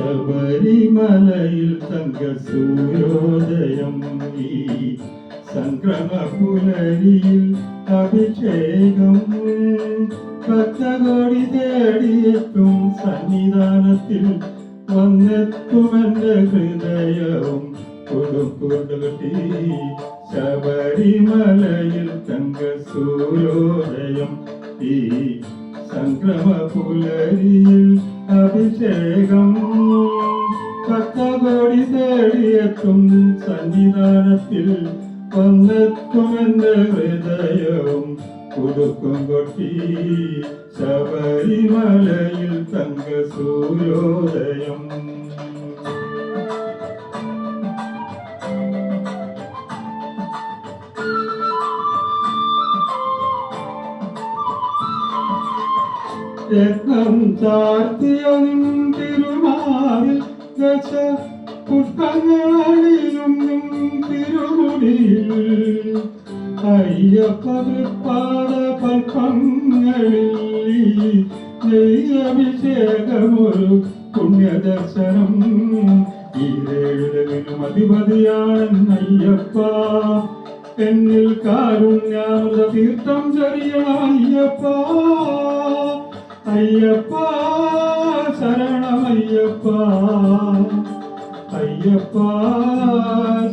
ശബരിമലയിൽ തങ്ക സൂര്യോദയം ഈ സംക്രമ പുലരിയിൽ അഭിഷേകം ഭക്തകോടി തേടിയെത്തും സന്നിധാനത്തിൽ വന്നെത്തുമെന്റെ ഹൃദയവും കൊടുക്കൊണ്ടുകെട്ടി ശബരിമലയിൽ തങ്ക സൂര്യോദയം ഈ സംക്രമ പുലരിയിൽ അഭിഷേകം ഭക്തകോടി തേടിയെത്തും സന്നിധാനത്തിൽ വന്നെത്തുമെന്റെ ഹൃദയവും കുടുക്കും കൊട്ടി ശബരിമലയിൽ തങ്ക സൂര്യോദയം. രത്നം ചാർത്തിയ നിൻ തിരുമാറിൽ ദശ പുഷ്പങ്ങളണിയും നിൻ തിരുമുടിയിൽ അയ്യപ്പ തൃപ്പാദ പൽപ്പങ്ങളിൽ നെയ്യഭിഷേകമൊരു പുണ്യദർശനം. ഈരേഴുലകിനും അധിപതിയാണ് അയ്യപ്പ, എന്നിൽ കാരുണ്യാമൃത തീർത്ഥം ചൊരിയണം അയ്യപ്പ. അയ്യപ്പ ശരണമയ്യപ്പ, അയ്യപ്പ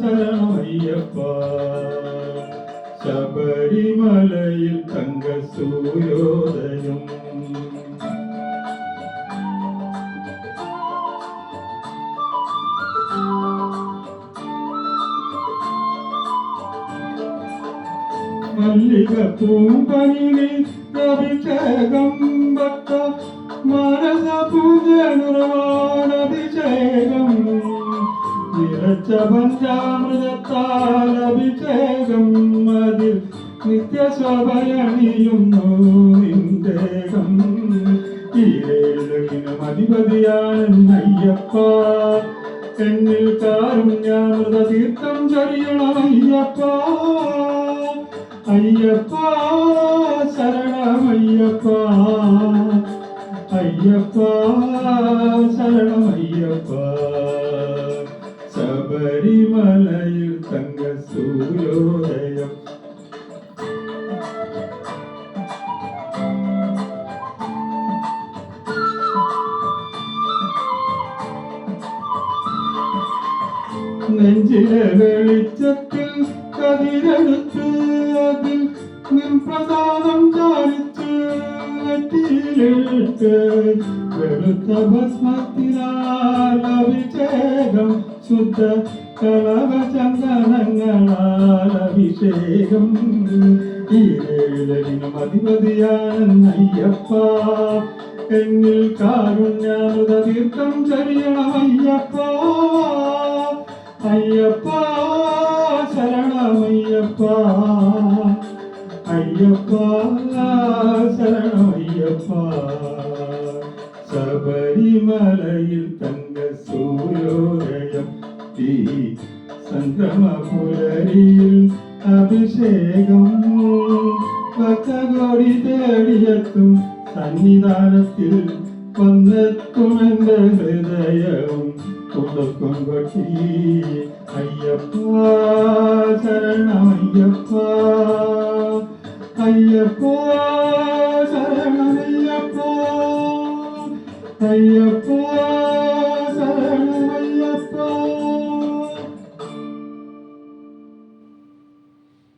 ശരണമയ്യപ്പ. ശബരിമലയിൽ തങ്ക സൂര്യോദയം. മല്ലിക പൂമ്പനിൽ അഭിഷേകം ഭക്ത മനസ പൂജനുറവാണഭിഷേകം നിറച്ച പഞ്ചാമൃതത്താൽ അഭിഷേകം അതിൽ നിത്യശോഭയണിയുന്നു നിന്ദേഹം. ഈരേഴുലകിനും അധിപതിയാണ് അയ്യപ്പ, എന്നിൽ കാരുണ്യാമൃത തീർത്ഥം ചൊരിയണം അയ്യപ്പ. അയ്യപ്പ ശരണമയ്യപ്പ, അയ്യപ്പ ശരണമയ്യപ്പ. ശബരിമലയിൽ തങ്ക സൂര്യോദയം. നെഞ്ചിലെ വെളിച്ചത്തിൽ കതിരെടുത്ത് അതിൽ നിൻ പ്രസാദം ചാലിച്ച് നെറ്റിയിലിട്ട് വെളുത്ത ഭസ്മത്തിനാൽ അഭിഷേകം ശുദ്ധ കളവചന്ദനങ്ങളാൽ അഭിഷേകം. ഈരേഴുലകിനും അധിപതിയാണ് അയ്യപ്പ, എന്നിൽ കാരുണ്യാമൃത തീർത്ഥം ചൊരിയണം അയ്യപ്പ. അയ്യപ്പ ശരണമയ്യപ്പ, അയ്യപ്പ ശരണമയ്യപ്പ. ശബരിമലയിൽ തങ്ക സൂര്യോദയം ഈ സംക്രമ പുലരിയിൽ അഭിഷേകം ഭക്തകോടി തേടിയെത്തും സന്നിധാനത്തിൽ വന്നെത്തുമെന്റെ ഹൃദയവും കൊടുക്കും കൊട്ടി അയ്യപ്പ ശരണമയ്യപ്പ, അയ്യപ്പ ശരണമയ്യപ്പ, അയ്യപ്പ